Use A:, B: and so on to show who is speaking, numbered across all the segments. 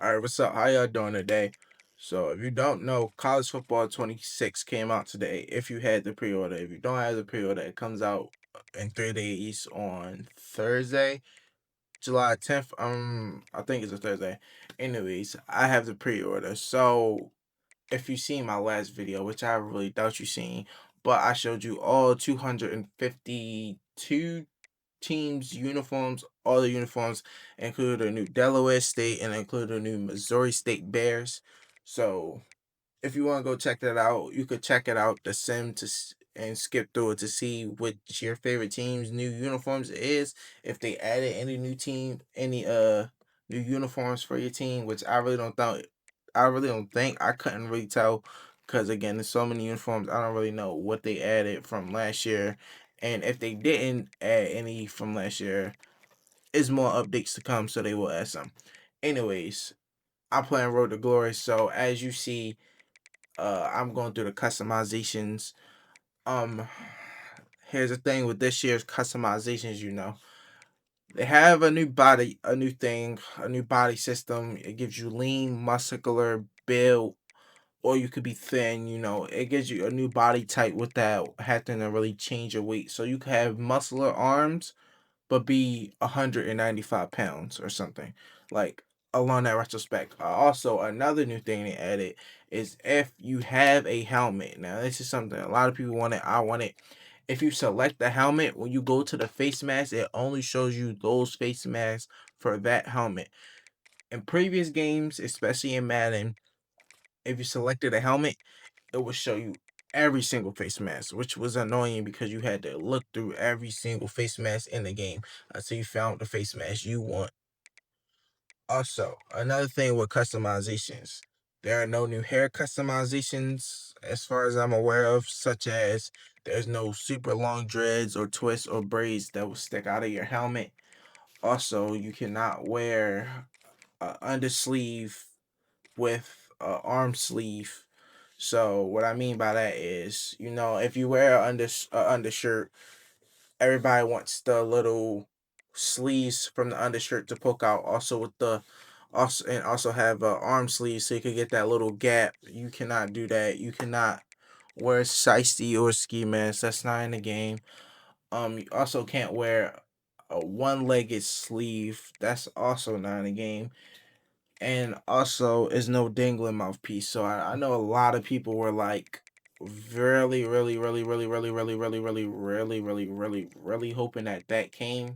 A: All right, what's up? How y'all doing today? So, if you don't know, College Football 26 came out today. If you had the pre-order, if you don't have the pre-order, it comes out in 3 days on Thursday, July 10th. I think it's a Thursday. Anyways, I have the pre-order. So, if you seen my last video, which I really doubt you seen, but I showed you all 252 teams' uniforms, all the uniforms, include the new Delaware State and include the new Missouri State Bears. So if you want to go check that out, you could check it out the sim and skip through it to see which your favorite team's new uniforms is. If they added any any new uniforms for your team, which I really don't think I couldn't really tell because again, there's so many uniforms. I don't really know what they added from last year, and if they didn't add any from last year, is more updates to come, so they will add some. Anyways, I'm playing Road to Glory, so as you see, I'm going through the customizations. Um, Here's the thing with this year's customizations, they have a new body, a new thing, a new body system. It gives you lean, muscular build, or you could be thin. It gives you a new body type without having to really change your weight. So you could have muscular arms, but be 195 pounds or something like along that retrospect. Also, another new thing they added is if you have a helmet. Now, this is something a lot of people want it. I want it. If you select the helmet, when you go to the face mask, it only shows you those face masks for that helmet. In previous games, especially in Madden, if you selected a helmet, it would show you every single face mask, which was annoying because you had to look through every single face mask in the game until you found the face mask you want. Also, another thing with customizations, there are no new hair customizations as far as I'm aware of, such as there's no super long dreads or twists or braids that will stick out of your helmet. Also, you cannot wear a undersleeve with a arm sleeve. So what I mean by that is, if you wear a undershirt, everybody wants the little sleeves from the undershirt to poke out. Also with the also have a arm sleeve so you can get that little gap. You cannot do that. You cannot wear shiesty or ski mask. That's not in the game. You also can't wear a one-legged sleeve. That's also not in the game, and also is no dangling mouthpiece. So I know a lot of people were like really, really, really, really, really, really, really, really, really, really, really, really hoping that that came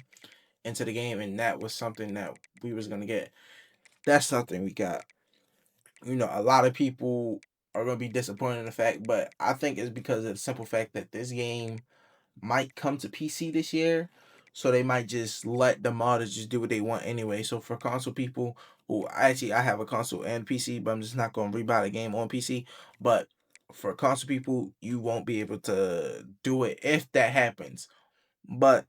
A: into the game, and that was something that we was gonna get. That's something we got. A lot of people are gonna be disappointed in the fact, but I think it's because of the simple fact that this game might come to PC this year, so they might just let the modders just do what they want anyway. So for console people who actually I have a console and PC, but I'm just not gonna rebuy the game on PC. But for console people, you won't be able to do it if that happens. But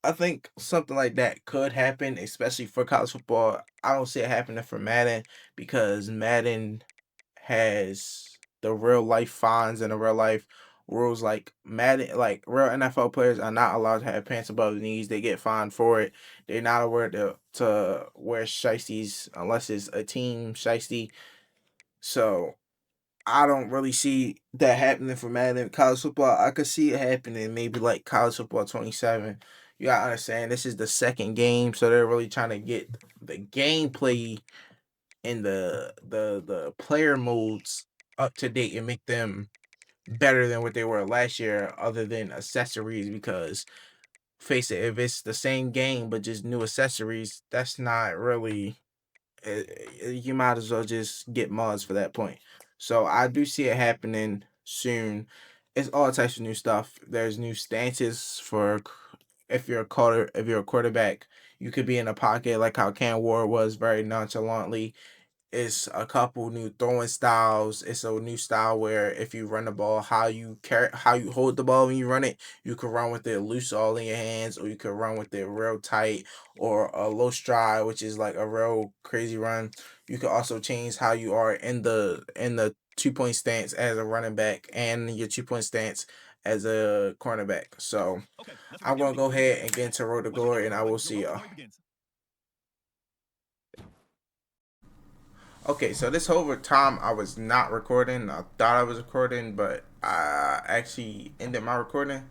A: I think something like that could happen, especially for college football. I don't see it happening for Madden because Madden has the real life fines and the real life rules. Like Madden, like real NFL players are not allowed to have pants above the knees. They get fined for it. They're not aware to wear shiesties unless it's a team shiesty. So I don't really see that happening for Madden college football. I could see it happening maybe like college football 27. You gotta understand this is the second game, so they're really trying to get the gameplay and the player modes up to date and make them better than what they were last year, other than accessories. Because face it, if it's the same game but just new accessories, that's not really. You might as well just get mods for that point. So I do see it happening soon. It's all types of new stuff. There's new stances for if you're a quarterback, you could be in a pocket like how Cam Ward was very nonchalantly. It's a couple new throwing styles. It's a new style where if you run the ball, how you hold the ball when you run it, you can run with it loose all in your hands, or you can run with it real tight, or a low stride, which is like a real crazy run. You can also change how you are in the 2 point stance as a running back and your 2 point stance as a cornerback. So I'm gonna go ahead and get into Road to Glory, and I will see y'all. Okay, so this whole time I was not recording. I thought I was recording, but I actually ended my recording.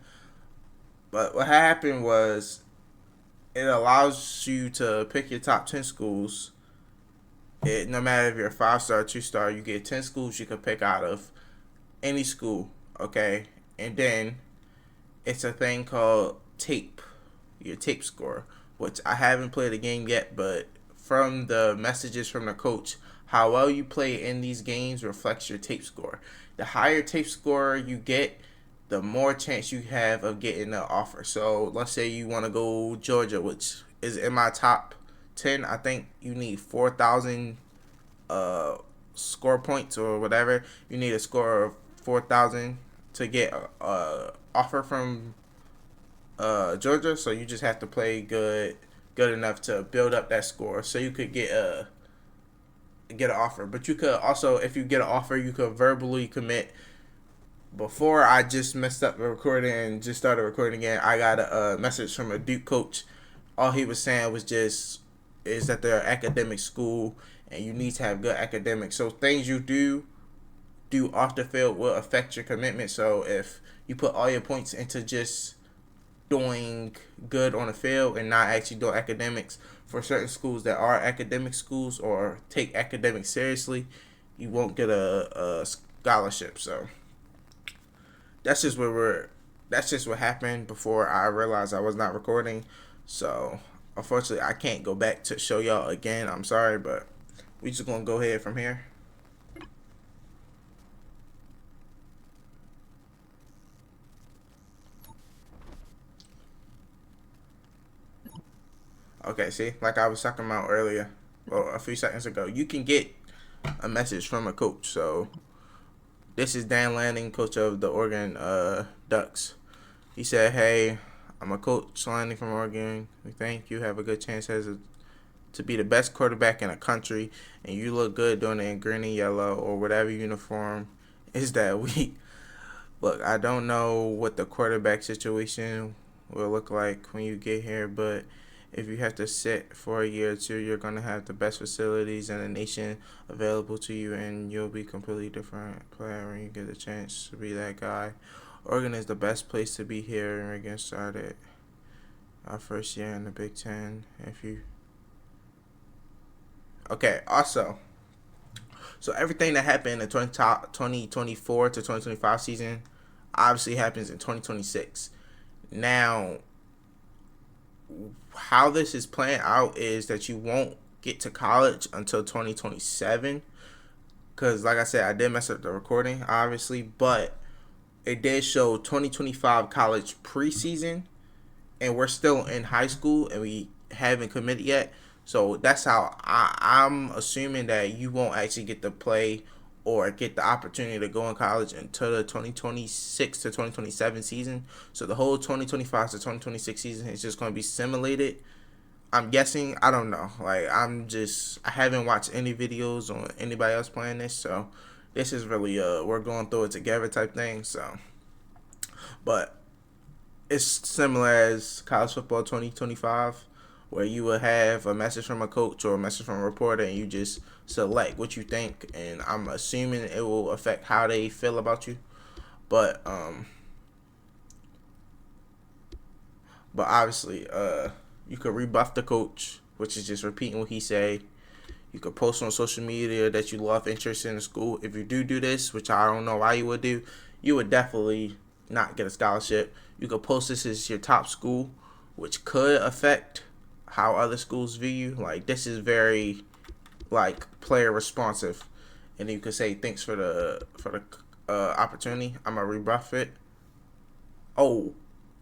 A: But what happened was it allows you to pick your top 10 schools. No matter if you're a 5 star or 2 star, you get 10 schools you can pick out of any school, okay? And then it's a thing called tape, your tape score, which I haven't played the game yet, but from the messages from the coach, how well you play in these games reflects your tape score. The higher tape score you get, the more chance you have of getting an offer. So let's say you want to go Georgia, which is in my top 10. I think you need 4,000 uh, score points or whatever. You need a score of 4,000 to get a offer from Georgia. So you just have to play good enough to build up that score, so you could get an offer. But you could also, if you get an offer, you could verbally commit. Before I just messed up the recording and just started recording again, I got a message from a Duke coach. All he was saying was just is that they're an academic school and you need to have good academics. So things you do off the field will affect your commitment. So if you put all your points into just doing good on the field and not actually doing academics, for certain schools that are academic schools or take academics seriously, you won't get a scholarship. So that's just where we're that's just what happened before I realized I was not recording. So unfortunately I can't go back to show y'all again. I'm sorry, but we just gonna go ahead from here. Okay, see, like I was talking about earlier, well, a few seconds ago, you can get a message from a coach. So this is Dan Lanning, coach of the Oregon Ducks. He said, "Hey, I'm a coach Lanning from Oregon. We think you have a good chance to be the best quarterback in the country, and you look good doing it in green and yellow or whatever uniform is that week. Look, I don't know what the quarterback situation will look like when you get here, but if you have to sit for a year or two, you're going to have the best facilities in the nation available to you, and you'll be a completely different player when you get a chance to be that guy. Oregon is the best place to be here, and we're getting started our first year in the Big Ten. If you Okay, also, so everything that happened in the 2024 to 2025 season obviously happens in 2026. Now, how this is playing out is that you won't get to college until 2027. Because, like I said, I did mess up the recording, obviously, but it did show 2025 college preseason, and we're still in high school and we haven't committed yet. So that's how I'm assuming that you won't actually get to play or get the opportunity to go in college until the 2026 to 2027 season. So the whole 2025 to 2026 season is just going to be simulated. I'm guessing. I don't know. Like, I haven't watched any videos on anybody else playing this. So this is really we're going through it together type thing. So, but it's similar as college football 2025, where you will have a message from a coach or a message from a reporter, and you just select what you think, and I'm assuming it will affect how they feel about you. But obviously, you could rebuff the coach, which is just repeating what he say. You could post on social media that you love interest in the school. If you do this, which I don't know why you would do, you would definitely not get a scholarship. You could post this as your top school, which could affect how other schools view you. Like, this is very like player responsive, and you could say thanks for the opportunity. I'm gonna rebuff it. Oh,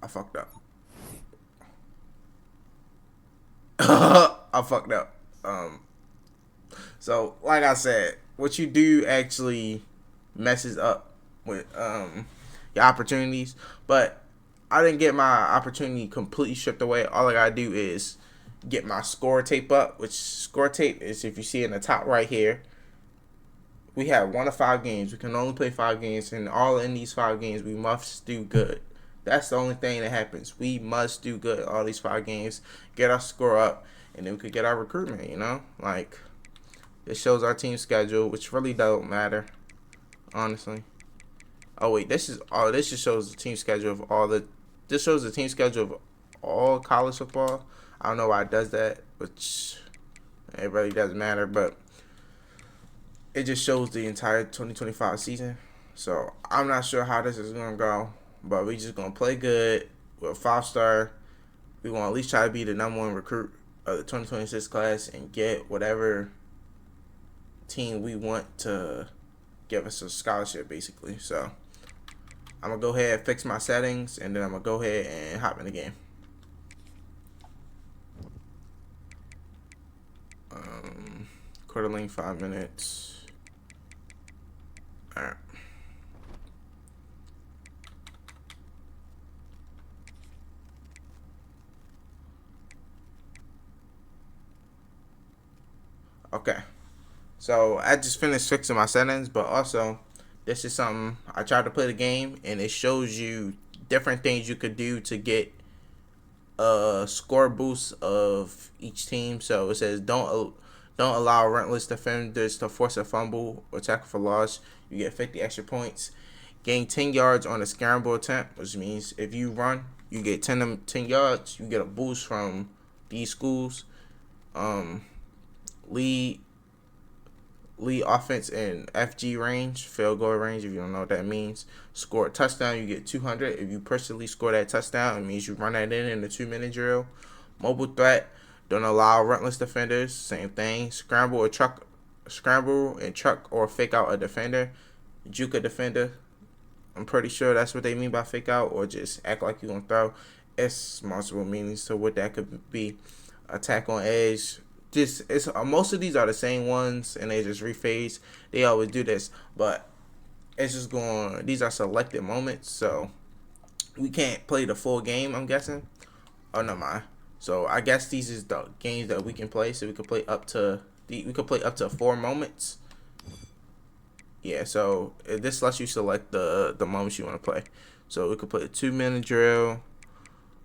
A: I fucked up. I fucked up. So, like I said, what you do actually messes up with your opportunities. But I didn't get my opportunity completely stripped away. All I gotta do is get my score tape up, which score tape is, if you see in the top right here, we have 1 of 5 games. We can only play 5 games, and all in these 5 games, we must do good. That's the only thing that happens. We must do good all these 5 games, get our score up, and then we could get our recruitment. Like, It shows our team schedule, which really don't matter, honestly. Oh wait, this just shows the team schedule of all the. This shows the team schedule of all college football. I don't know why it does that, which it really doesn't matter, but it just shows the entire 2025 season. So I'm not sure how this is gonna go, but we just gonna play good with a 5-star. We gonna at least try to be the #1 recruit of the 2026 class and get whatever team we want to give us a scholarship, basically. So I'm gonna go ahead and fix my settings, and then I'm gonna go ahead and hop in the game. Quarter length, 5 minutes. All right. Okay. So I just finished fixing my settings, but also this is something I tried to play the game, and it shows you different things you could do to get a score boost of each team. So it says don't allow relentless defenders to force a fumble or tackle for loss. You get 50 extra points. Gain 10 yards on a scramble attempt, which means if you run, you get 10 yards. You get a boost from these schools. Lead offense in FG range, field goal range, if you don't know what that means. Score a touchdown, you get 200. If you personally score that touchdown, it means you run that in the 2-minute drill. Mobile threat, don't allow relentless defenders, same thing. Scramble and truck or fake out a defender. Juke a defender. I'm pretty sure that's what they mean by fake out, or just act like you're going to throw. It's multiple meanings to what that could be. Attack on edge. Most of these are the same ones, and they just rephase. They always do this, but it's just going. These are selected moments, so we can't play the full game, I'm guessing. Oh no, mind. So I guess these is the games that we can play. So we could play up to 4 moments. Yeah. So this lets you select the moments you want to play. So we could play a 2-minute drill.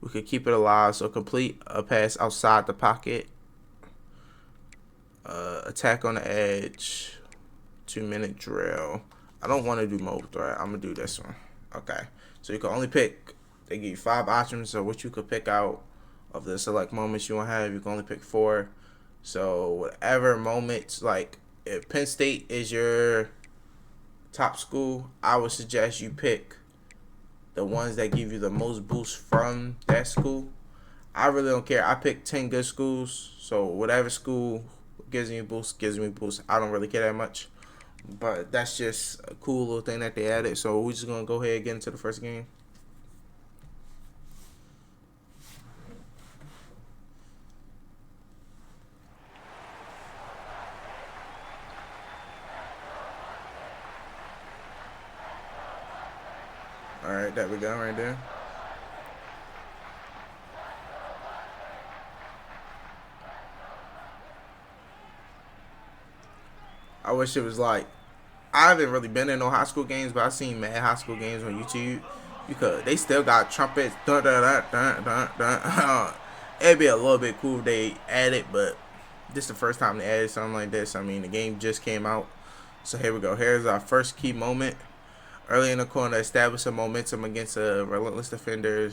A: We could keep it alive. So complete a pass outside the pocket. Attack on the edge, 2-minute drill. I don't want to do mobile threat. I'm gonna do this one. Okay, so you can only pick. They give you 5 options of what you could pick out of the select moments you want to have. You can only pick 4. So whatever moments, like if Penn State is your top school, I would suggest you pick the ones that give you the most boost from that school. I really don't care. I picked 10 good schools, so whatever school gives me a boost, gives me a boost. I don't really care that much, but that's just a cool little thing that they added. So we're just gonna go ahead and get into the first game. All right, there we go, right there. I wish it was like, I haven't really been in no high school games, but I've seen mad high school games on YouTube because they still got trumpets. Dun, dun, dun, dun, dun, dun. It'd be a little bit cool if they added, but this is the first time they added something like this. I mean, the game just came out. So here we go. Here's our first key moment. Early in the corner, establish a momentum against a relentless defender.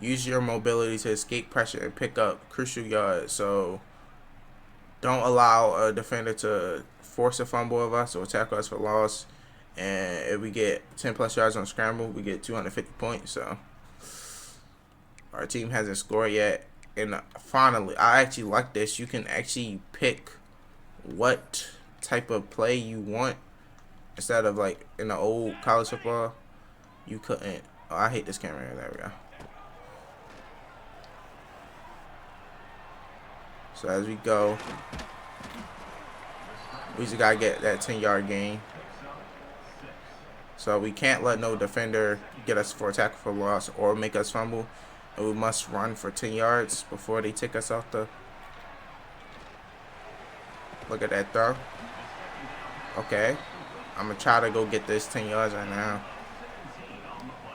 A: Use your mobility to escape pressure and pick up crucial yards. So don't allow a defender to force a fumble of us or tackle us for loss. And if we get 10 plus yards on scramble, we get 250 points. So our team hasn't scored yet. And finally, I actually like this. You can actually pick what type of play you want instead of like in the old college football. You couldn't. Oh, I hate this camera. There we go. So as we go, we just gotta get that 10-yard gain. So we can't let no defender get us for a tackle for loss or make us fumble. And we must run for 10 yards before they take us off the. Look at that throw. Okay. I'm gonna try to go get this 10 yards right now.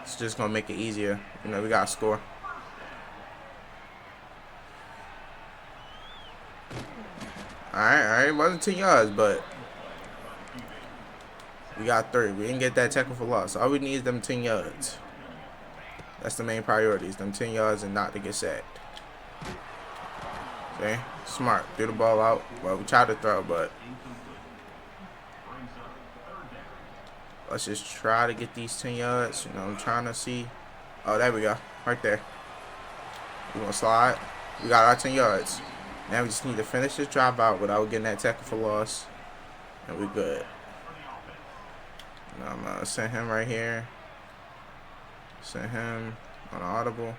A: It's just gonna make it easier. You know, we gotta score. Alright. It wasn't 10 yards, but we got 3. We didn't get that tackle for loss. All we need is them 10 yards. That's the main priorities. Them 10 yards and not to get sacked. Okay? Smart. Threw the ball out. Well, we tried to throw, but let's just try to get these 10 yards. You know, I'm trying to see. Oh, there we go. Right there. We're going to slide. We got our 10 yards. Now we just need to finish this drive out without getting that tackle for loss. And we good. Now I'm going to send him right here. Send him on audible.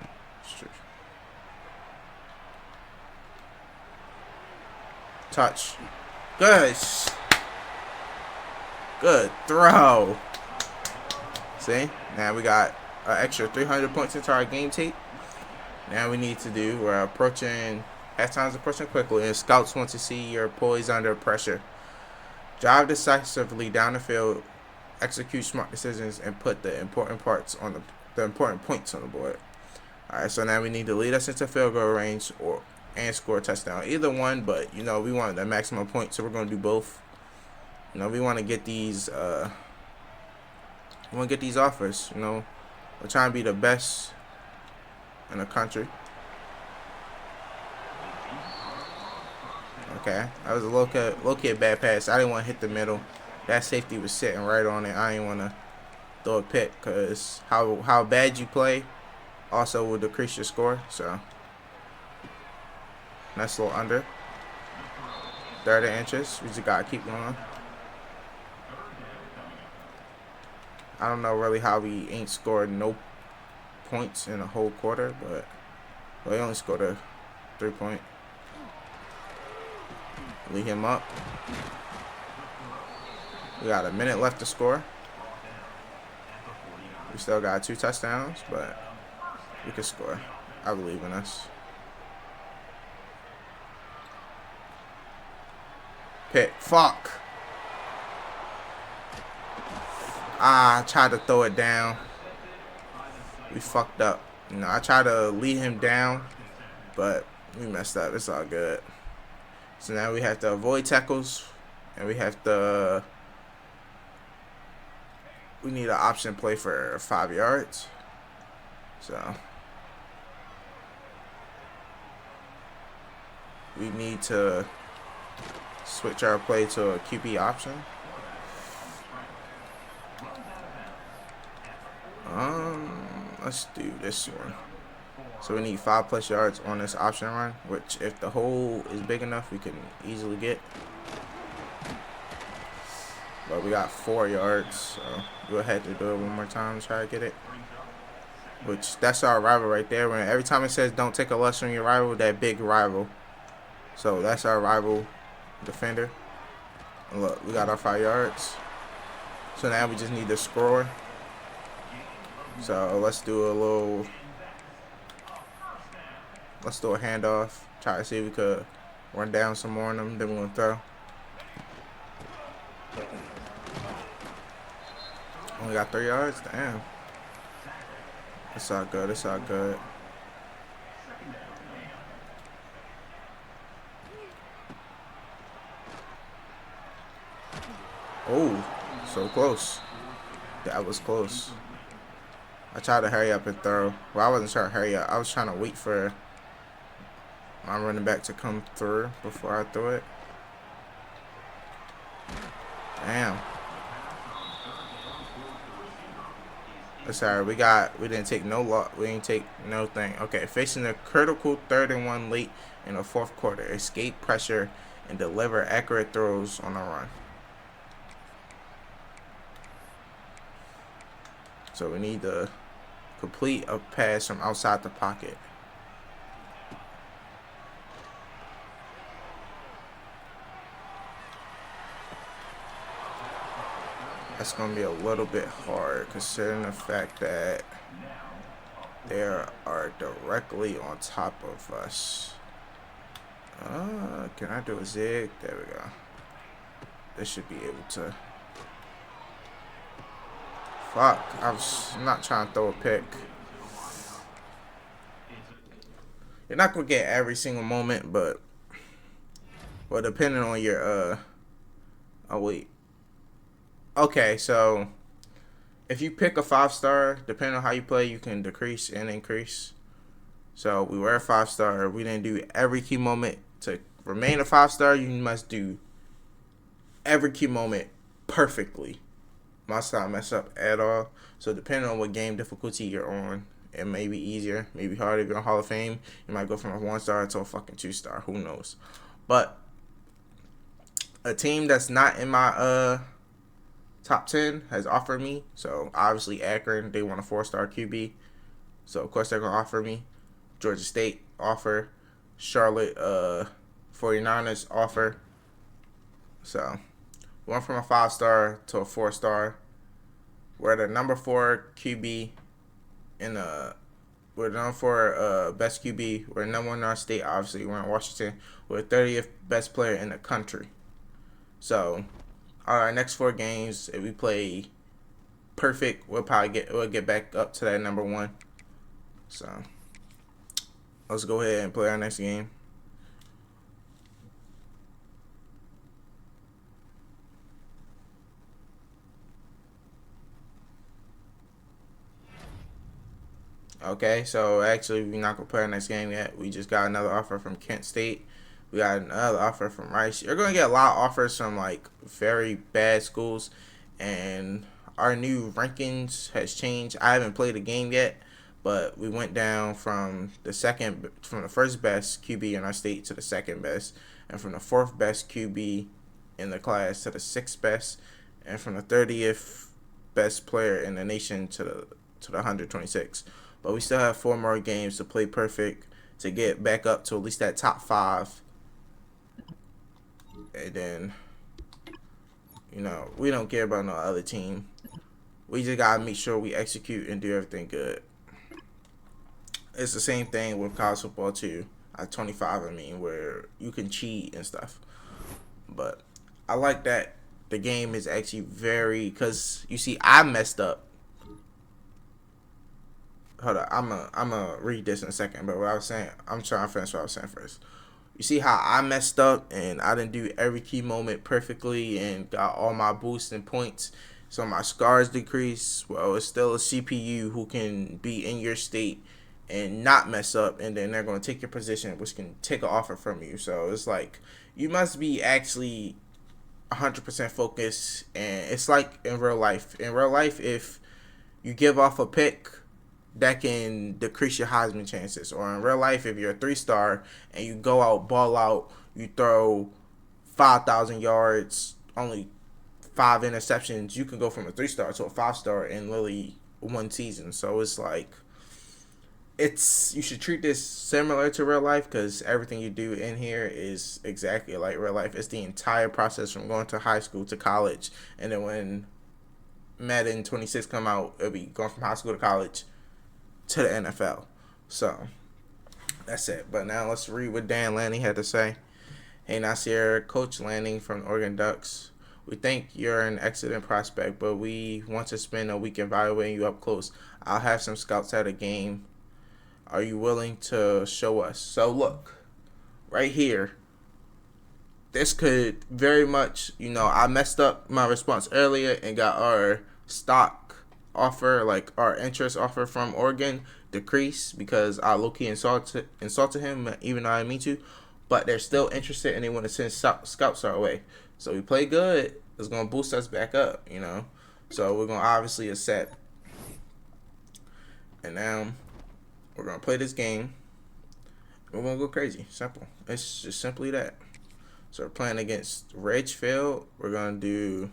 A: Touch. Good. Good throw. See? Now we got an extra 300 points into our game tape. Now we need to do, we're approaching, halftime's approaching quickly, and scouts want to see your poise under pressure. Drive decisively down the field, execute smart decisions, and put the important points on the board. Alright, so now we need to lead us into field goal range and score a touchdown. Either one, but you know, we want the maximum points, so we're gonna do both. You know, we want to get these offers, you know. We're trying to be the best in the country. Okay, that was a low-key a bad pass. I didn't want to hit the middle. That safety was sitting right on it. I didn't want to throw a pick because how bad you play also will decrease your score. So nice little under. 30 inches. We just gotta keep going. I don't know really how we ain't scored no points in a whole quarter, but we only scored a 3-point. Lead him up. We got a minute left to score. We still got 2 touchdowns, but we can score. I believe in us. Pick. Fuck. I tried to throw it down. We fucked up. You know, I tried to lead him down, but we messed up. It's all good. So now we have to avoid tackles, and we need an option play for 5 yards. So we need to switch our play to a QB option. Let's do this one. So we need 5+ yards on this option run, which if the hole is big enough, we can easily get. But we got 4 yards, so we'll have to do it one more time to try to get it. Which, that's our rival right there. When every time it says don't take a loss from your rival, that big rival. So that's our rival defender. And look, we got our 5 yards. So now we just need to score. So let's do a handoff. Try to see if we could run down some more on them. Then we're gonna throw. Only got 3 yards. Damn. It's all good. It's all good. Oh, so close. That was close. I tried to hurry up and throw. Well, I wasn't trying to hurry up. I was trying to wait for my running back to come through before I threw it. Damn. That's alright. We didn't take no loss. We didn't take no thing. Okay, facing a critical 3rd and 1 late in the 4th quarter. Escape pressure and deliver accurate throws on the run. So we need to complete a pass from outside the pocket. That's going to be a little bit hard considering the fact that they are directly on top of us. Can I do a zig? There we go. This should be able to. Fuck, I was not trying to throw a pick. You're not going to get every single moment, but Well, depending on your oh wait. Okay, so if you pick a 5 star, depending on how you play, you can decrease and increase. So we were a 5 star. We didn't do every key moment. To remain a 5 star, you must do every key moment perfectly. Must not mess up at all. So depending on what game difficulty you're on, it may be easier, maybe harder. If you're in Hall of Fame, you might go from a 1 star to a fucking 2 star. Who knows? But a team that's not in my top 10 has offered me. So obviously Akron, they want a 4 star QB. So of course they're gonna offer me. Georgia State offer. Charlotte 49ers offer. So went from a 5 star to a 4 star. We're the number 4 QB in we're known for best QB. We're number 1 in our state, obviously. We're in Washington. We're 30th best player in the country. So our next 4 games, if we play perfect, we'll get back up to that number 1. So let's go ahead and play our next game. Okay, so actually we're not gonna play our next game yet. We just got another offer from Kent State. We got another offer from Rice. You're gonna get a lot of offers from like very bad schools, and our new rankings has changed. I haven't played a game yet, but we went down from the first best QB in our state to the second best, and from the fourth best QB in the class to the sixth best, and from the 30th best player in the nation to the 126. But we still have 4 more games to play perfect to get back up to at least that top 5. And then, we don't care about no other team. We just gotta make sure we execute and do everything good. It's the same thing with college football too. At 25, where you can cheat and stuff. But I like that the game is actually very, because you see, I messed up. Hold on, I'm a read this in a second. But what I was saying, I'm trying to finish what I was saying first. You see how I messed up and I didn't do every key moment perfectly and got all my boosts and points. So my scars decrease. Well, it's still a CPU who can be in your state and not mess up, and then they're going to take your position, which can take an offer from you. So it's like you must be actually 100% focused, and it's like in real life. In real life, if you give off a pick, that can decrease your Heisman chances. Or in real life, if you're a 3 star and you go out, ball out, you throw 5,000 yards, only 5 interceptions, you can go from a 3 star to a 5 star in literally 1 season. So it's like, you should treat this similar to real life, because everything you do in here is exactly like real life. It's the entire process from going to high school to college, and then when Madden 26 come out, it'll be going from high school to college to the NFL. So that's it. But now let's read what Dan Lanning had to say. Hey Nasir, Coach Lanning from Oregon Ducks. We think you're an excellent prospect, but we want to spend a week evaluating you up close. I'll have some scouts at a game. Are you willing to show us? So look, right here, this could very much, I messed up my response earlier and got our stock offer, like our interest offer from Oregon, decrease because I low-key insulted him, even though I didn't mean to. But they're still interested and they want to send scouts our way. So we play good. It's going to boost us back up, So we're going to obviously accept. And now we're going to play this game. We're going to go crazy. Simple. It's just simply that. So we're playing against Ridgefield. We're going to do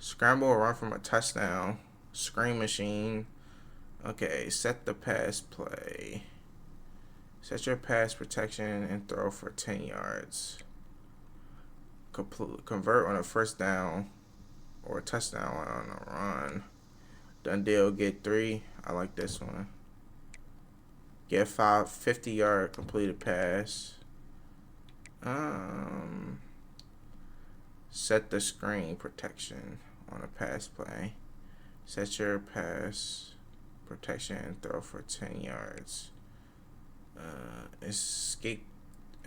A: scramble or run from a touchdown. Screen machine. Okay, set the pass play. Set your pass protection and throw for 10 yards. Convert on a first down or a touchdown on a run. Done deal, get 3. I like this one. Get 50-yard completed pass. Set the screen protection on a pass play. Set your pass protection and throw for 10 yards. Escape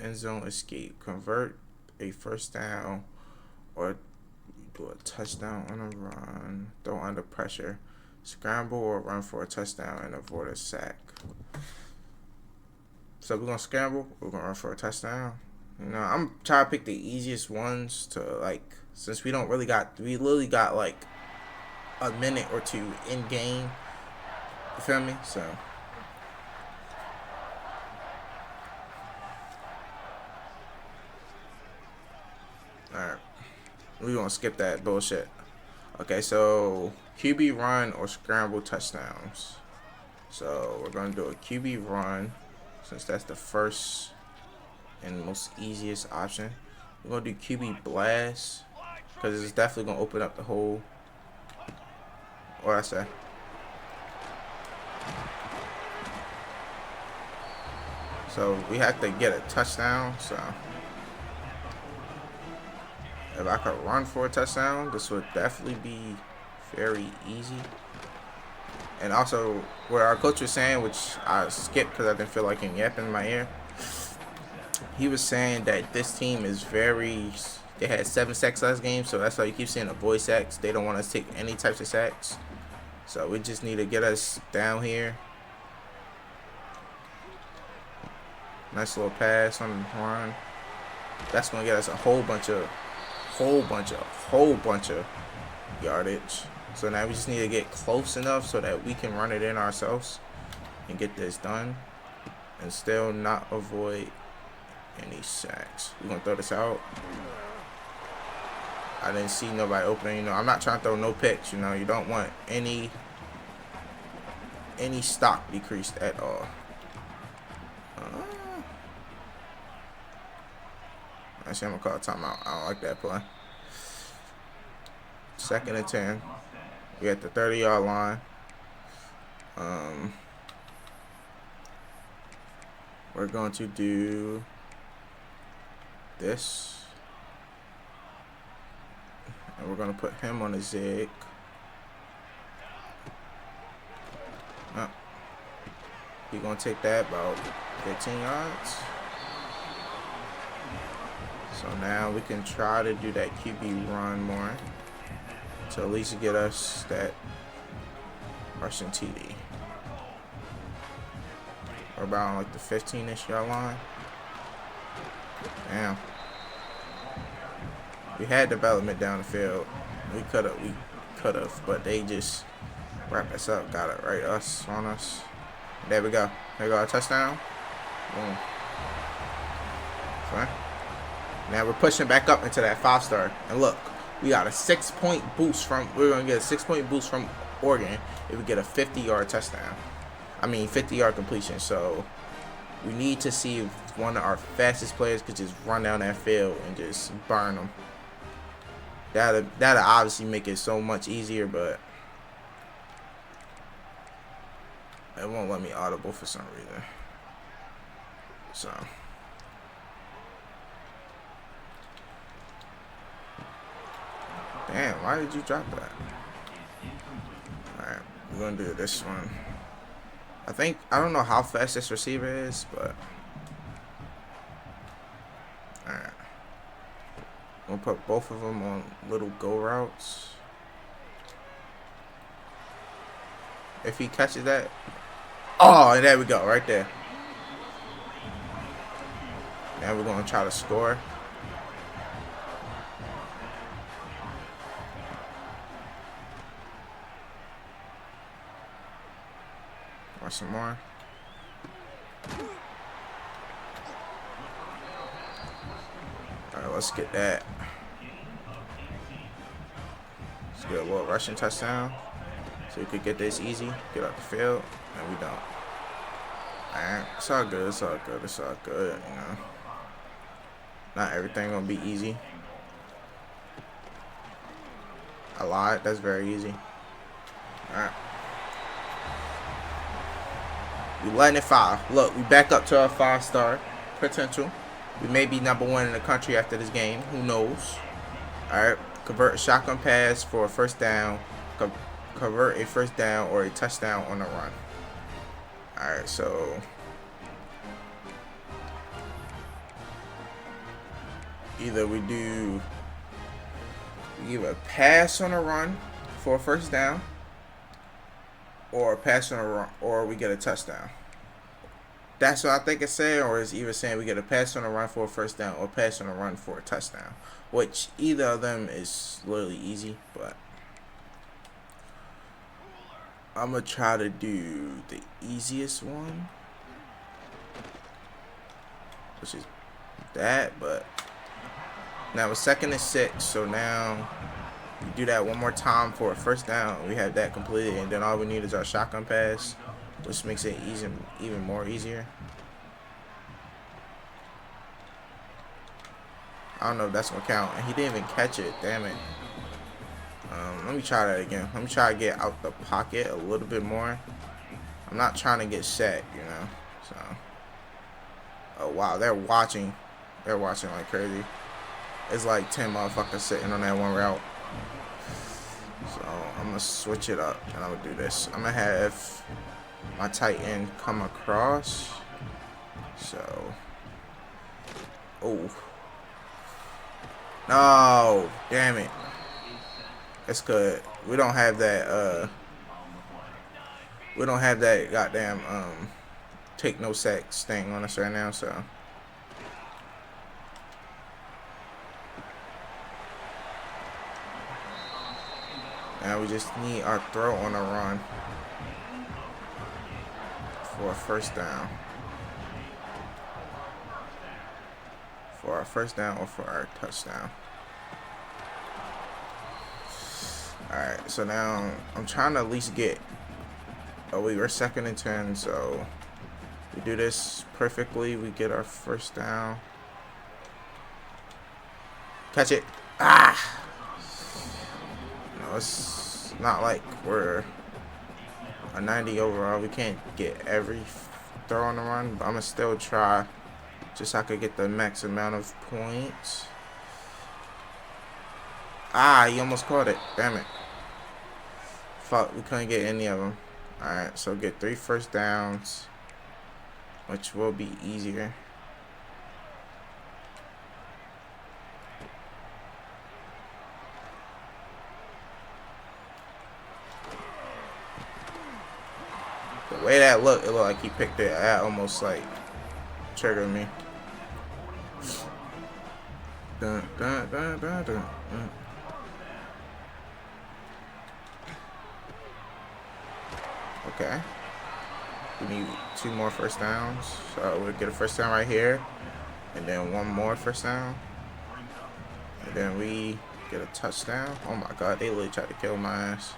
A: end zone escape, convert a first down, or do a touchdown on a run, throw under pressure, scramble or run for a touchdown and avoid a sack. So we're gonna scramble, we're gonna run for a touchdown. You know, I'm trying to pick the easiest ones to, like, since we literally got like a minute or two in game. You feel me? So alright. We're gonna skip that bullshit. Okay, so QB run or scramble touchdowns. So we're gonna do a QB run since that's the first and most easiest option. We're gonna do QB blast because it's definitely gonna open up the whole. What I say? So we have to get a touchdown. So if I could run for a touchdown, this would definitely be very easy. And also, what our coach was saying, which I skipped because I didn't feel like him yapping in my ear, he was saying that this team is they had 7 sacks last game, so that's why you keep seeing avoid sacks. They don't want us to take any types of sacks. So we just need to get us down here. Nice little pass on the run. That's going to get us a whole bunch of yardage. So now we just need to get close enough so that we can run it in ourselves and get this done and still not avoid any sacks. We're going to throw this out. I didn't see nobody opening. You know, I'm not trying to throw no picks. You know, you don't want any stock decreased at all. Actually, I'm going to call a timeout. I don't like that play. 2nd and 10. We at the 30-yard line. We're going to do this. And we're going to put him on a zig. He's going to take that about 15 yards. So now we can try to do that QB run more to at least get us that rushing TD. We're about on like the 15-ish yard line. Damn. We had development down the field. We could have, but they just wrapped us up, got it right on us. There we go. There we go, a touchdown. Boom. Fine. Now we're pushing back up into that 5-star. And look, we got a 6-point boost from. We're gonna get a 6-point boost from Oregon if we get a 50-yard touchdown. 50-yard completion. So we need to see if one of our fastest players could just run down that field and just burn them. That'll obviously make it so much easier, but it won't let me audible for some reason. So. Damn, why did you drop that? Alright, we're going to do this one. I don't know how fast this receiver is, but. Alright. I'm going to put both of them on little go routes. If he catches that. Oh, and there we go, right there. Now we're going to try to score. Some more. Alright, let's get that. Let's get a little rushing touchdown. So we could get this easy, get out the field, and we don't. Alright, it's all good, it's all good, it's all good, you know. Not everything gonna be easy. A lot, that's very easy. Alright. We letting it fire. Look, we back up to our 5-star potential. We may be #1 in the country after this game. Who knows? Alright. Convert a shotgun pass for a first down. Convert a first down or a touchdown on the run. Alright, so either we do either pass on a run for a first down, or pass on a run, or we get a touchdown. That's what I think it's saying, or it's either saying we get a pass on a run for a first down or pass on a run for a touchdown. Which either of them is literally easy, but I'm gonna try to do the easiest one, which is that. But now it's 2nd and 6, so now we do that one more time for a first down. We have that completed, and then all we need is our shotgun pass, which makes it even more easier. I don't know if that's gonna count, and he didn't even catch it. Damn it. Let me try that again. Let me try to get out the pocket a little bit more. I'm not trying to get set, you know. So, oh wow, they're watching. They're watching like crazy. It's like 10 motherfuckers sitting on that one route. So I'm gonna switch it up, and I'm gonna do this. I'm gonna have my tight end come across. So, oh no, damn it. That's good. We don't have that. We don't have that goddamn take no sacks thing on us right now. So now we just need our throw on a run for a first down. For our first down or for our touchdown. Alright, so now I'm trying to at least get. Oh, we were 2nd and 10, so we do this perfectly. We get our first down. Catch it. Ah! No, it's not like we're a 90 overall. We can't get every throw on the run, but I'm going to still try just so I could get the max amount of points. Ah, he almost caught it. Damn it. Fuck, we couldn't get any of them. Alright, so get 3 first downs, which will be easier. The way that looked, it looked like he picked it. That almost like triggered me. Dun, dun, dun, dun, dun, dun. Okay. We need 2 more first downs. So we'll get a first down right here. And then 1 more first down. And then we get a touchdown. Oh my god, they literally tried to kill my ass.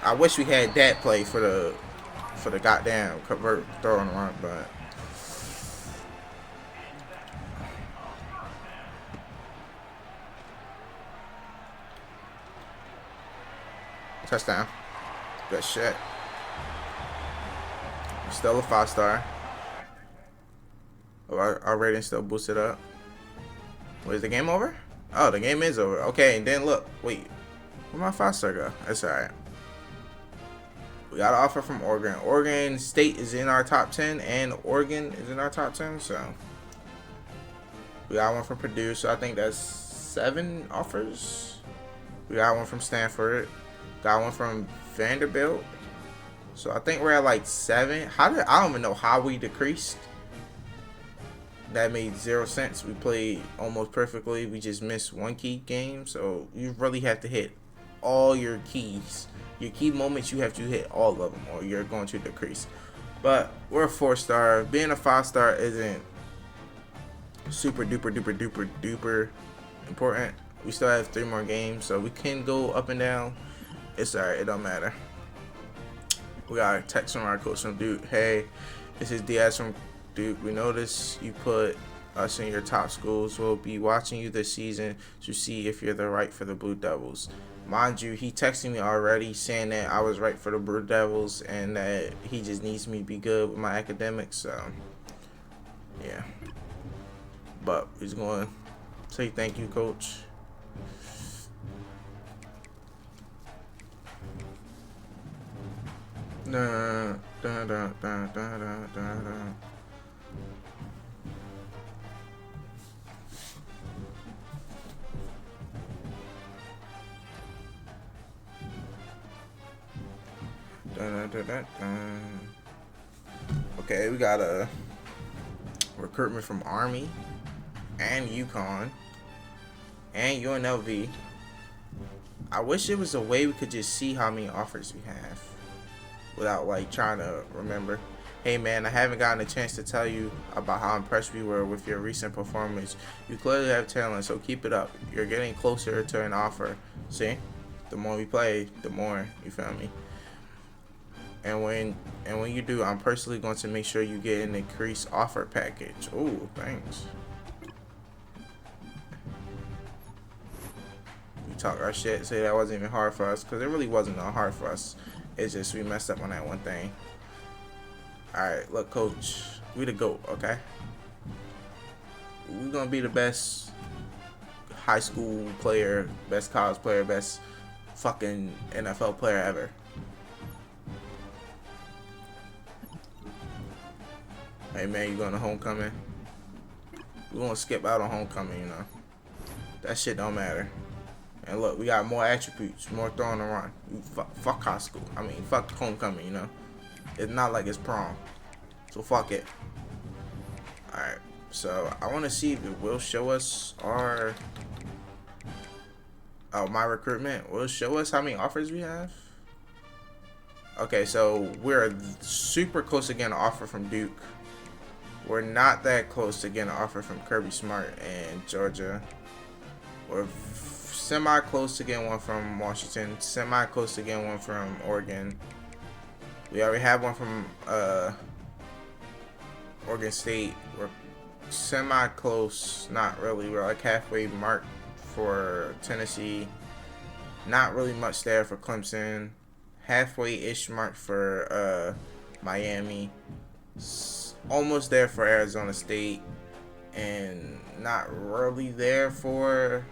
A: I wish we had that play for the goddamn convert throw on the run, but touchdown. Good shit. Still a 5-star. Oh, our rating still boosted up. Wait, is the game over? Oh, the game is over. Okay, and then look. Wait. Where my 5-star go? That's alright. We got an offer from Oregon. Oregon State is in our top 10, and Oregon is in our top 10. So we got one from Purdue. So I think that's 7 offers. We got one from Stanford. Got one from Vanderbilt. So I think we're at like 7. I don't even know how we decreased. That made 0 sense. We played almost perfectly. We just missed 1 key game. So you really have to hit all your keys. Your key moments, you have to hit all of them, or you're going to decrease. But we're a 4-star. Being a 5-star isn't super duper duper duper duper important. We still have 3 more games, so we can go up and down. It's alright, it don't matter. We got a text from our coach from Duke. Hey, this is Diaz from Duke. We noticed you put us in your top schools. We'll be watching you this season to see if you're the right for the Blue Devils. Mind you, he texted me already saying that I was right for the Blue Devils and that he just needs me to be good with my academics. So, yeah. But he's going to say thank you, coach. Dun, dun, dun, dun. Okay, we got a recruitment from Army and UConn and UNLV. I wish there was a way we could just see how many offers we have without like trying to remember. Hey man, I haven't gotten a chance to tell you about how impressed we were with your recent performance. You clearly have talent, so keep it up. You're getting closer to an offer. See? The more we play, the more, you feel me? And when you do, I'm personally going to make sure you get an increased offer package. Ooh, thanks. We talk our shit, say that wasn't even hard for us, because it really wasn't that hard for us. It's just we messed up on that one thing. Alright, look, coach. We the GOAT, okay? We're gonna be the best high school player, best college player, best fucking NFL player ever. Hey man, you going to homecoming? We're gonna skip out on homecoming, you know. That shit don't matter. And look, we got more attributes, more throwing around. Fuck high school. I mean, fuck homecoming, you know. It's not like it's prom. So fuck it. Alright, so I want to see if it will show us our... Oh, my recruitment will show us how many offers we have. Okay, so we're super close to getting an offer from Duke. We're not that close to getting an offer from Kirby Smart and Georgia. We're semi-close to getting one from Washington. Semi-close to getting one from Oregon. We already have one from Oregon State. We're semi-close. Not really. We're like halfway mark for Tennessee. Not really much there for Clemson. Halfway-ish mark for Miami. Almost there for Arizona State. And not really there for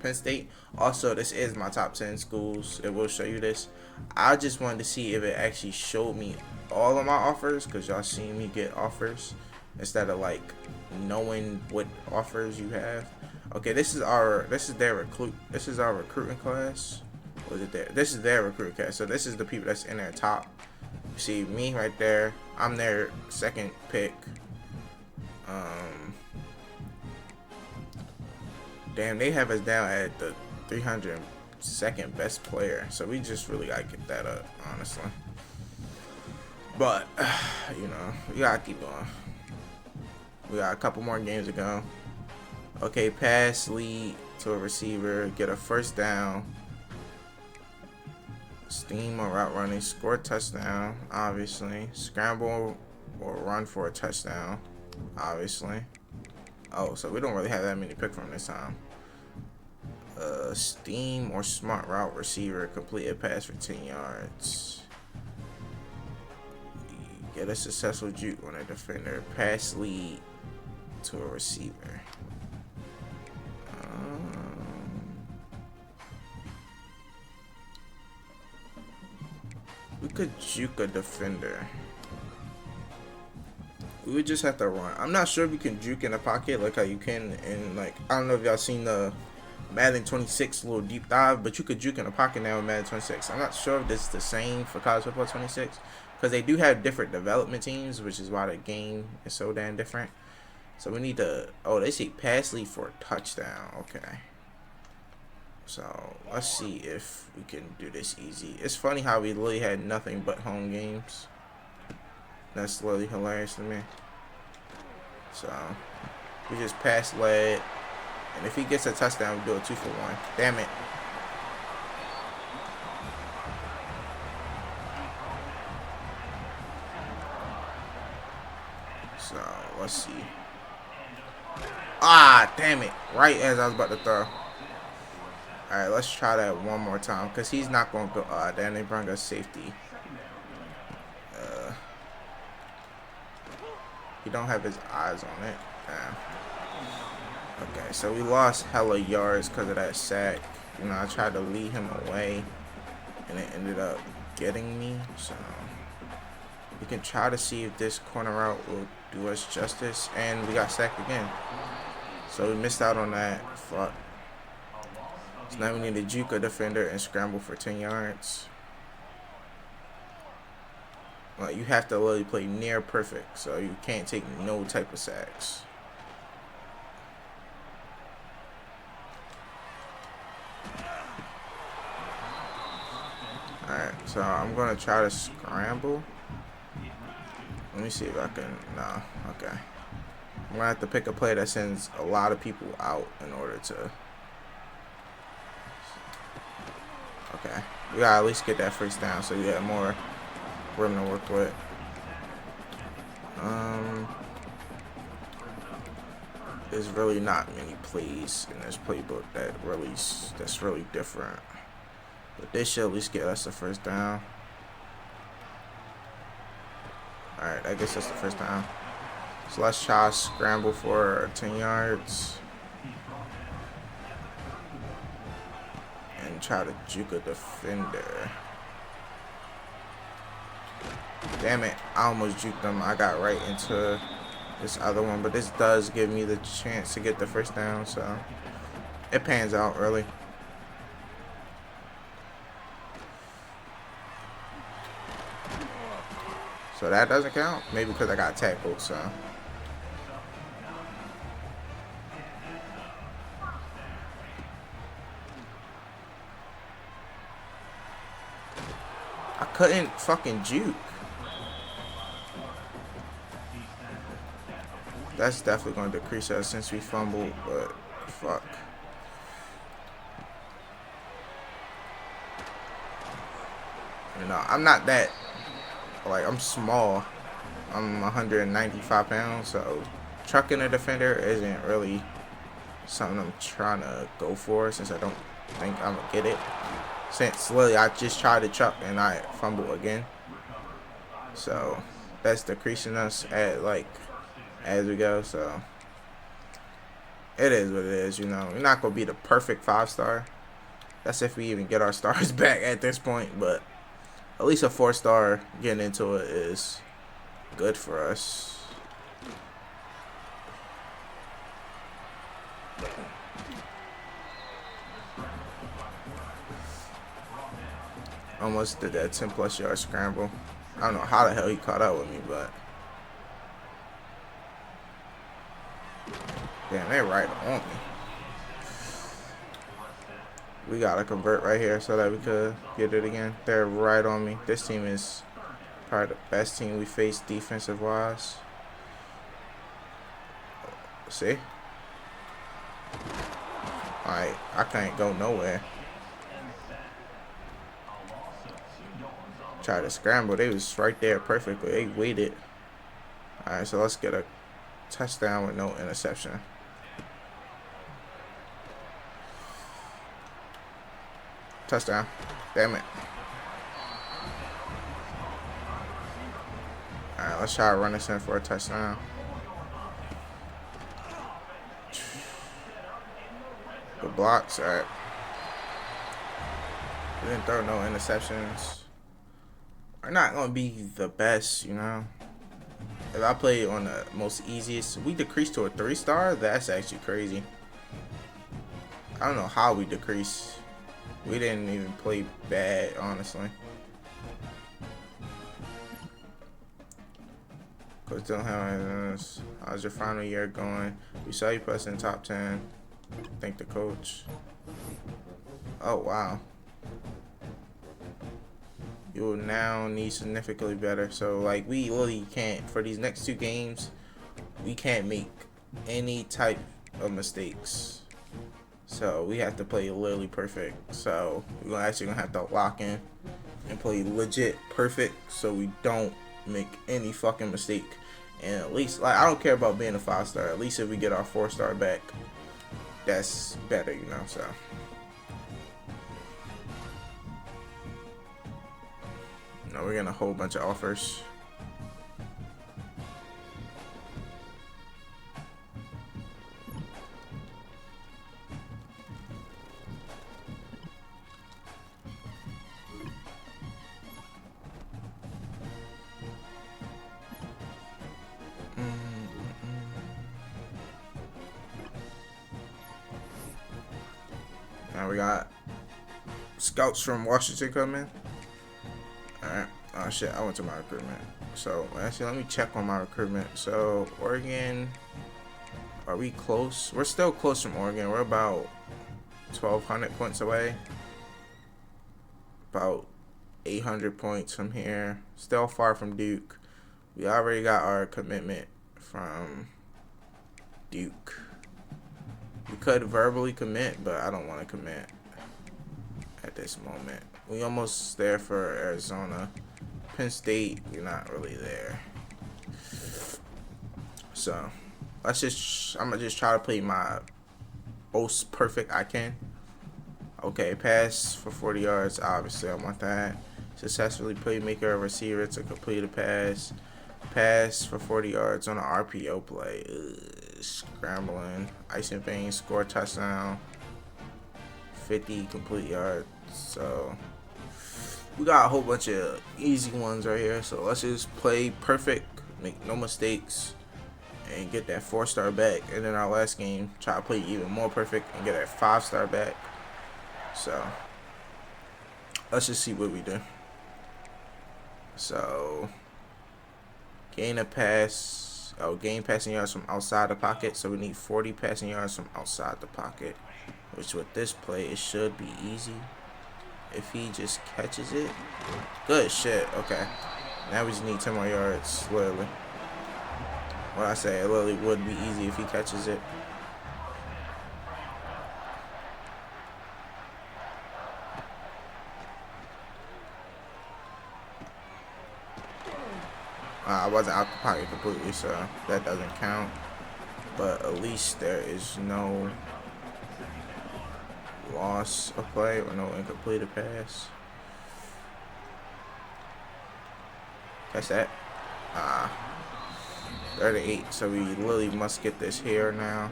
A: Penn State. Also, this is my top 10 schools. It will show you this. I just wanted to see if it actually showed me all of my offers, because y'all seen me get offers instead of like knowing what offers you have. Okay, this is our recruiting class. Was it there? This is their recruiting class. So this is the people that's in their top. You see me right there. I'm their second pick. Damn, they have us down at the 302nd best player. So we just really gotta get that up, honestly. But, you know, we gotta keep going. We got a couple more games to go. Okay, pass, lead to a receiver, get a first down, steam or route running, score a touchdown, obviously. Scramble or run for a touchdown, obviously. Oh, so we don't really have that many pick from this time. Steam or smart route receiver, complete a pass for 10 yards. Get a successful juke on a defender, pass lead to a receiver. We could juke a defender. We would just have to run. I'm not sure if you can juke in the pocket like how you can in, like, I don't know if y'all seen the Madden 26 little deep dive, but you could juke in the pocket now in Madden 26. I'm not sure if this is the same for College Football 26, because they do have different development teams, which is why the game is so damn different. So we need to, oh, they say pass lead for a touchdown. Okay. So let's see if we can do this easy. It's funny how we literally had nothing but home games. That's literally hilarious to me. So we just pass lead, and if he gets a touchdown, we do a 2-for-1. Damn it. So let's see. Ah, damn it. Right as I was about to throw. Alright, let's try that one more time, because he's not going to go. Damn, they bring us safety. He don't have his eyes on it. Damn. Okay, so we lost hella yards because of that sack. You know, I tried to lead him away, and it ended up getting me. So we can try to see if this corner route will do us justice. And we got sacked again. So we missed out on that. Fuck. So now we need to juke a defender and scramble for 10 yards. Like, you have to literally play near perfect, so you can't take no type of sacks. Alright, so I'm gonna try to scramble. Let me see if I can. No, okay. I'm gonna have to pick a play that sends a lot of people out in order to. Okay, we gotta at least get that first down so you have more room to work with. There's really not many plays in this playbook that's really different. But they should at least get us the first down. Alright, I guess that's the first down. So let's try to scramble for 10 yards. And try to juke a defender. Damn it, I almost juked them. I got right into this other one, but this does give me the chance to get the first down, so it pans out early. So that doesn't count, maybe because I got tackled, so. I couldn't fucking juke. That's definitely going to decrease us since we fumbled, but fuck. You know, I'm not that, like, I'm small. I'm 195 pounds, so trucking a defender isn't really something I'm trying to go for since I don't think I'm going to get it. Since literally I just tried to truck and I fumble again. So that's decreasing us at, like, as we go, so it is what it is, you know. We're not going to be the perfect 5-star. That's if we even get our stars back at this point, but at least a 4-star getting into it is good for us. Almost did that 10+ yard scramble. I don't know how the hell he caught up with me, but damn, they're right on me. We gotta convert right here so that we could get it again. They're right on me. This team is probably the best team we faced defensive wise. See? Alright, I can't go nowhere. Try to scramble. They was right there perfectly. They waited. Alright, so let's get a touchdown with no interception. Touchdown. Damn it. Alright, let's try to run this in for a touchdown. Good blocks. Alright. We didn't throw no interceptions. We're not going to be the best, you know. If I play on the most easiest, we decreased to a 3-star. That's actually crazy. I don't know how we decreased. We didn't even play bad, honestly. Coach Dillingham, how's your final year going? We saw you plus in top 10. Thank the coach. Oh, wow. You will now need significantly better. So, like, we really can't, for these next 2 games, we can't make any type of mistakes. So we have to play literally perfect. So we're actually gonna have to lock in and play legit perfect so we don't make any fucking mistake. And at least, like, I don't care about being a 5-star. At least if we get our 4-star back, that's better, you know. So no, we're getting a whole bunch of offers. Now we got scouts from Washington coming. Alright. Oh shit, I went to my recruitment. So actually, let me check on my recruitment. So Oregon, are we close? We're still close from Oregon. We're about 1,200 points away. About 800 points from here. Still far from Duke. We already got our commitment from Duke. We could verbally commit, but I don't want to commit at this moment. We almost there for Arizona. Penn State, we're not really there. So I'm gonna just try to play my most perfect I can. Okay, pass for 40 yards. Obviously, I want that. Successfully playmaker a receiver to complete a pass. Pass for 40 yards on an RPO play. Scrambling. Ice and vein, score a touchdown. 50 complete yards. So we got a whole bunch of easy ones right here. So let's just play perfect, make no mistakes, and get that 4-star back. And then our last game, try to play even more perfect and get that 5-star back. So let's just see what we do. So gain a pass. Oh, gain passing yards from outside the pocket. So we need 40 passing yards from outside the pocket, which with this play it should be easy if he just catches it. Good shit. Okay, now we just need 10 more yards. Literally, what I say, it literally would be easy if he catches it. I wasn't out the pocket completely, so that doesn't count. But at least there is no loss of play or no incompleted pass. Catch that. 38. So we literally must get this here now.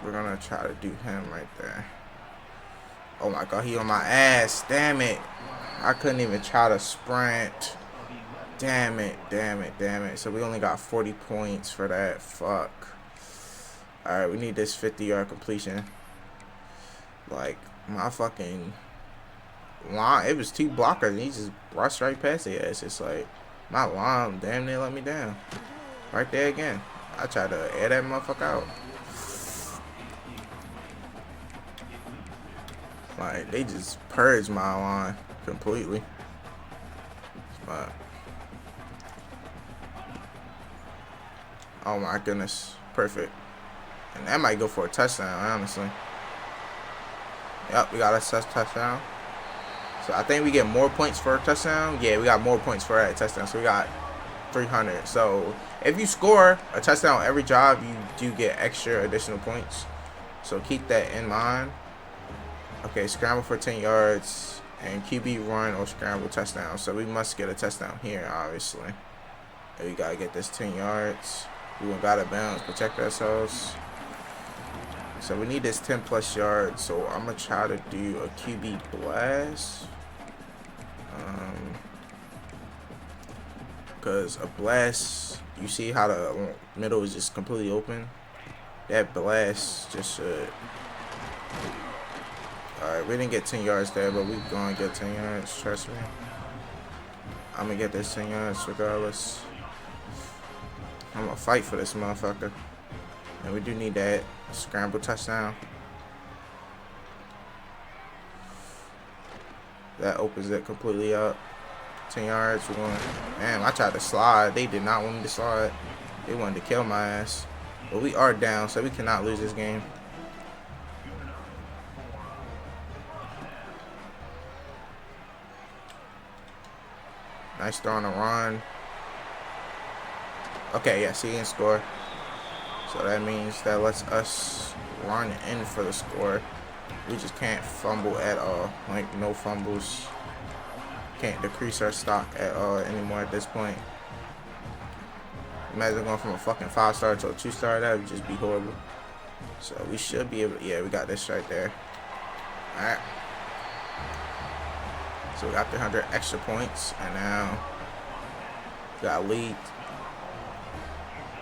A: We're gonna try to do him right there. Oh my god, he on my ass. Damn it. I couldn't even try to sprint. Damn it, damn it, damn it. So we only got 40 points for that. Fuck. Alright, we need this 50-yard completion. Like, my fucking line, it was 2 blockers and he just brushed right past the ass. It's like, my line damn near let me down. Right there again. I tried to air that motherfucker out. Like, they just purged my line completely. But oh my goodness, perfect. And that might go for a touchdown, honestly. Yep, we got a touchdown. So I think we get more points for a touchdown. Yeah, we got more points for that touchdown. So we got 300. So if you score a touchdown every drive, you do get extra additional points. So keep that in mind. Okay, scramble for 10 yards and QB run or scramble touchdown. So we must get a touchdown here, obviously. And we gotta get this 10 yards. We gotta bounce, protect ourselves. So we need this 10 plus yards. So I'm gonna try to do a QB blast. Because a blast, you see how the middle is just completely open? That blast just should. Alright, we didn't get 10 yards there, but we're gonna get 10 yards, trust me. I'm gonna get this 10 yards regardless. I'm gonna fight for this motherfucker. And we do need that scramble touchdown. That opens it completely up. 10 yards, we're going. Man, I tried to slide. They did not want me to slide. They wanted to kill my ass. But we are down, so we cannot lose this game. Nice throw on the run. Okay, yes, he didn't score. So that means that lets us run in for the score. We just can't fumble at all. Like, no fumbles. Can't decrease our stock at all anymore at this point. Imagine going from a fucking 5-star to a 2-star. That would just be horrible. So we should be able to, yeah, we got this right there. Alright. So we got 300 extra points, and now we got a lead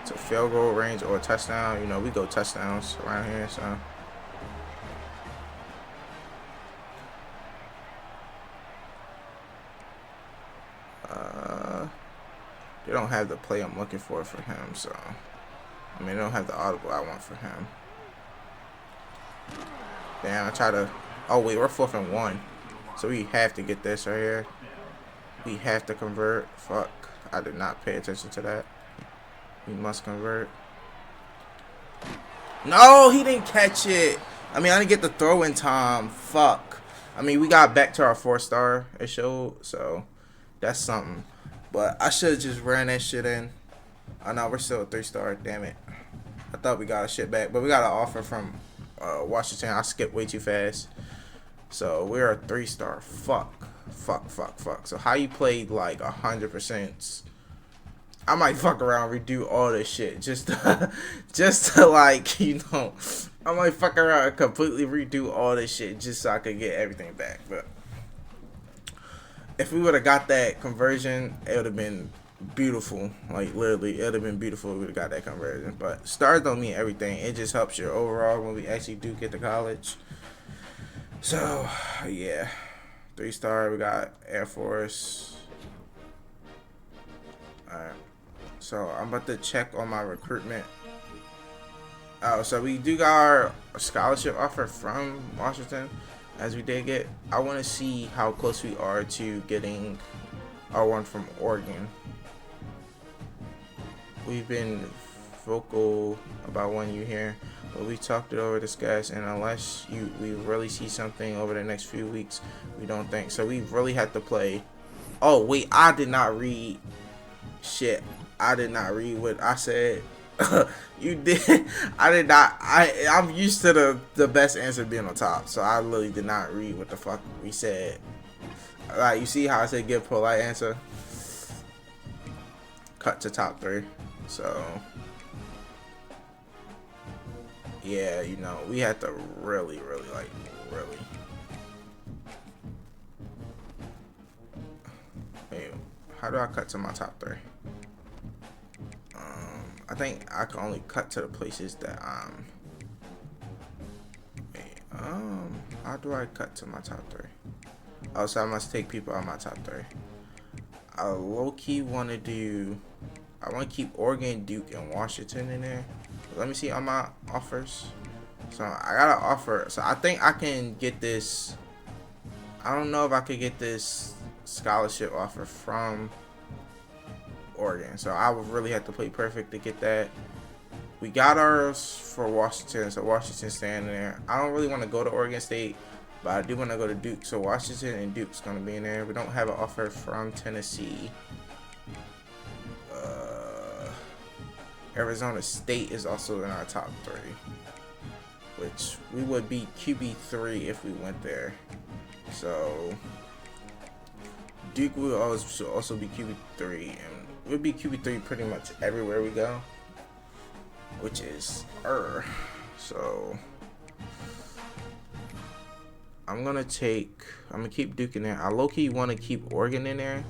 A: to field goal range or a touchdown. You know, we go touchdowns around here, so. they don't have the play I'm looking for him. So I mean, they don't have the audible I want for him. Damn, I try to. Oh wait, we're 4th and 1, so we have to get this right here. We have to convert. Fuck, I did not pay attention to that. We must convert. No, he didn't catch it. I mean, I didn't get the throw in time. Fuck. I mean, we got back to our 4-star. It showed, so that's something. But I should have just ran that shit in. Oh no, we're still a 3-star. Damn it. I thought we got our shit back, but we got an offer from Washington. I skipped way too fast. So we're a 3-star. Fuck. So how you played like 100%? I might fuck around, redo all this shit just to like, you know, I might fuck around and completely redo all this shit just so I could get everything back. But if we would have got that conversion, it would have been beautiful. Like literally, it would have been beautiful if we would have got that conversion. But stars don't mean everything. It just helps your overall when we actually do get to college. So yeah, 3-star. We got Air Force. All right. So I'm about to check on my recruitment. Oh, so we do got our scholarship offer from Washington, as we did get. I want to see how close we are to getting our one from Oregon. We've been vocal about one you here, but we talked it over, discussed, and unless we really see something over the next few weeks, we don't think. So we really have to play. Oh wait, I did not read. Shit. I did not read what I said. You did. I did not. I'm used to the best answer being on top, so I literally did not read what the fuck we said. Like, you see how I said give polite answer? Cut to top 3. So yeah, you know, we had to really like really. Hey, how do I cut to my top 3? I think I can only cut to the places that how do I cut to my top 3? Oh, so I must take people out of my top 3. I low-key want to do. I want to keep Oregon, Duke, and Washington in there. Let me see on my offers. So I got an offer. So I think I can get this. I don't know if I could get this scholarship offer from Oregon, so I would really have to play perfect to get that. We got ours for Washington, so Washington's staying there. I don't really want to go to Oregon State, but I do want to go to Duke, so Washington and Duke's going to be in there. We don't have an offer from Tennessee. Arizona State is also in our top 3, which we would be QB3 if we went there. So Duke will also be QB3, and we'll be QB3 pretty much everywhere we go, which is so I'm gonna keep Duke in there. I low-key want to keep Oregon in there,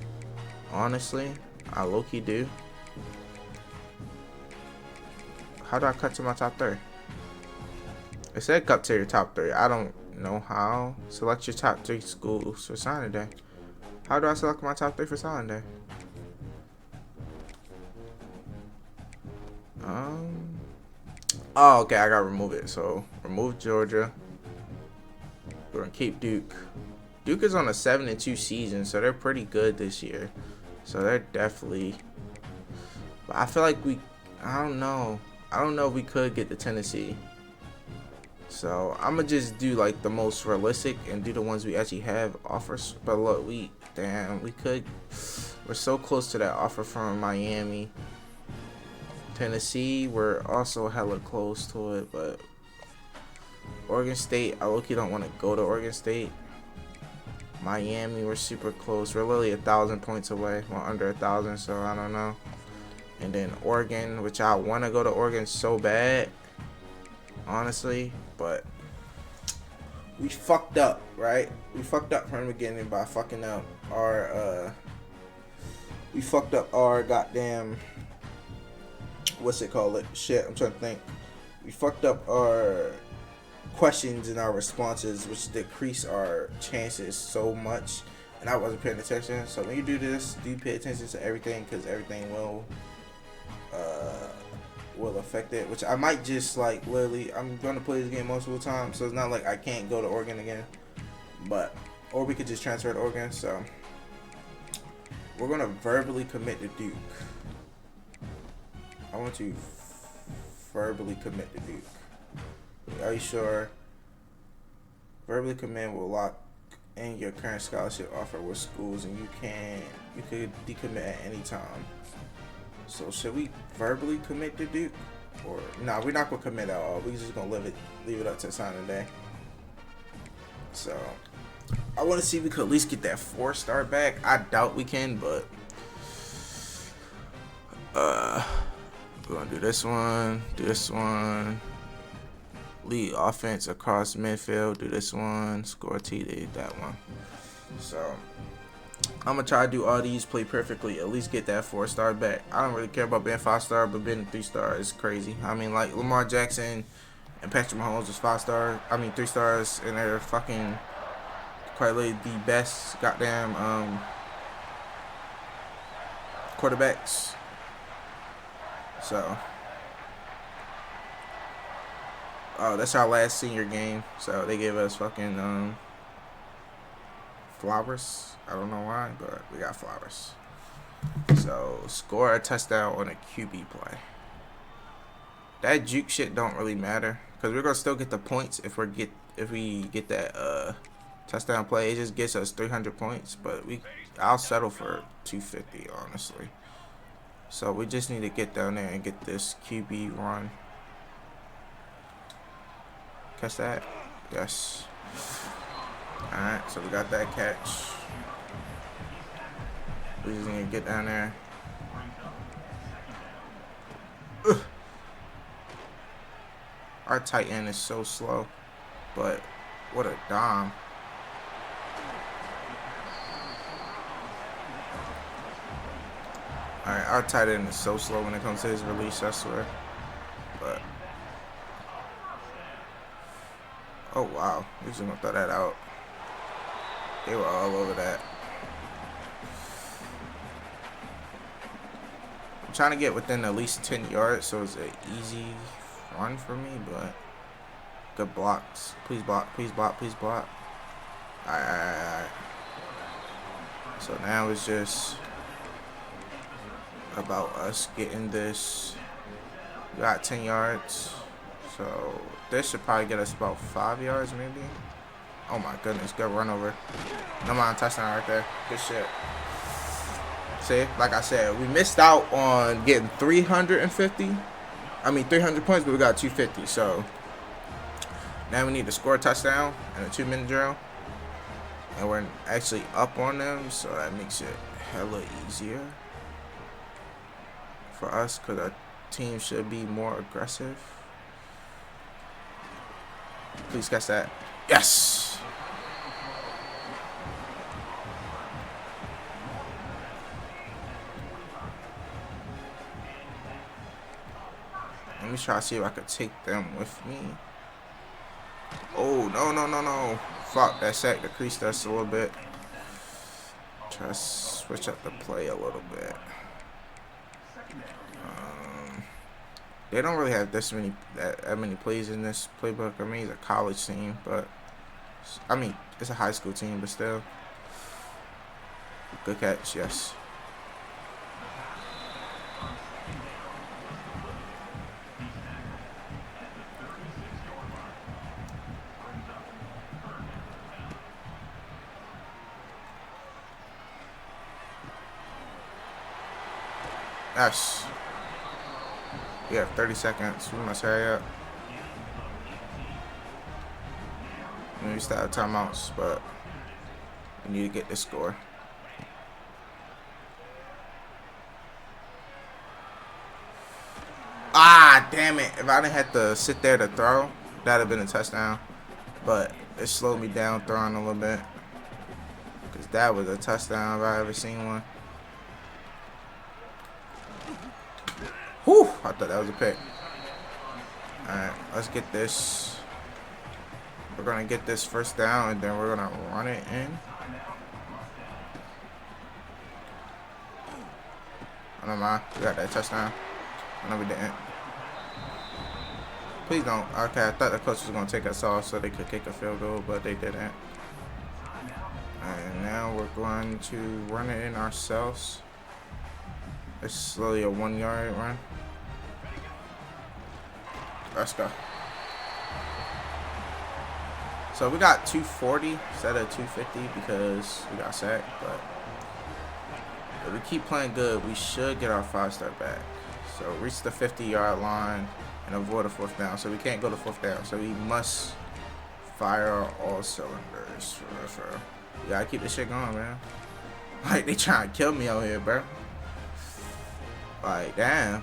A: honestly. I low-key do. How do I cut to my top 3? It said cut to your top 3. I don't know how. Select your top 3 schools for signing day. How do I select my top 3 for signing day? Oh, okay, I gotta remove it. So remove Georgia. We're gonna keep Duke. Duke is on a 7-2 season, so they're pretty good this year. So they're definitely. But I feel like I don't know if we could get to Tennessee. So I'm gonna just do like the most realistic and do the ones we actually have offers. But look, we could. We're so close to that offer from Miami. Tennessee, we're also hella close to it, but Oregon State, I low-key don't want to go to Oregon State. Miami, we're super close. We're literally 1,000 points away. Well, under 1,000, so I don't know. And then Oregon, which I want to go to Oregon so bad, honestly, but we fucked up, right? We fucked up from the beginning by fucking up our goddamn, what's it called? Shit, I'm trying to think. We fucked up our questions and our responses, which decrease our chances so much and I wasn't paying attention. So when you do this, do pay attention to everything, because everything will affect it. Which I might just like literally, I'm gonna play this game multiple times, so it's not like I can't go to Oregon again. But or we could just transfer to Oregon. So we're gonna verbally commit to Duke. I want to verbally commit to Duke. Are you sure? Verbally commit will lock in your current scholarship offer with schools, and you could decommit at any time. So should we verbally commit to Duke, or nah? We're not gonna commit at all. We're just gonna leave it up to sign today. So I want to see if we could at least get that 4-star back. I doubt we can, but we're gonna do this one. Do this one. Lead offense across midfield. Do this one. Score TD. That one. So I'm gonna try to do all these, play perfectly, at least get that 4-star back. I don't really care about being 5-star, but being 3-star is crazy. I mean, like Lamar Jackson and Patrick Mahomes was 5-star. I mean 3 stars, and they're fucking probably the best goddamn quarterbacks. So, oh, that's our last senior game. So they gave us fucking flowers. I don't know why, but we got flowers. So score a touchdown on a QB play. That juke shit don't really matter, because we're gonna still get the points if we get that touchdown play. It just gets us 300 points, but I'll settle for 250 honestly. So we just need to get down there and get this QB run. Catch that? Yes. Alright, so we got that catch. We just need to get down there. Ugh. Our tight end is so slow, but what a dime. Alright, our tight end is so slow when it comes to his release, I swear. But oh wow, he's gonna throw that out. They were all over that. I'm trying to get within at least 10 yards, so it's an easy run for me, but good blocks. Please block, please block, please block. Alright. So now it's just about us getting this. We got 10 yards. So this should probably get us about 5 yards maybe. Oh my goodness, good run over. No mind, touchdown right there. Good shit. See, like I said, we missed out on getting 300 points, but we got 250. So now we need to score a touchdown in a 2-minute drill, and we're actually up on them, so that makes it hella easier for us, because our team should be more aggressive. Please catch that. Yes. Let me try to see if I could take them with me. Oh, no. Fuck, that sack decreased us a little bit. Try to switch up the play a little bit. They don't really have that many plays in this playbook. I mean, it's a college team, but I mean, it's a high school team, but still. Good catch, yes. Yes. We have 30 seconds. We must hurry up. We still have timeouts, but we need to get this score. Ah, damn it. If I didn't have to sit there to throw, that would have been a touchdown. But it slowed me down throwing a little bit, because that was a touchdown if I ever seen one. Whew, I thought that was a pick. Alright, let's get this. We're going to get this first down, and then we're going to run it in. Never mind. We got that touchdown. No, we didn't. Please don't. Okay, I thought the coach was going to take us off so they could kick a field goal, but they didn't. And now we're going to run it in ourselves. It's slowly a 1 yard run. Let's go. So we got 240 instead of 250 because we got sacked, but if we keep playing good, we should get our 5-star back. So reach the 50-yard line and avoid a 4th down. So we can't go to 4th down. So we must fire all cylinders. For we gotta keep this shit going, man. Like, they trying to kill me out here, bro. Like, damn.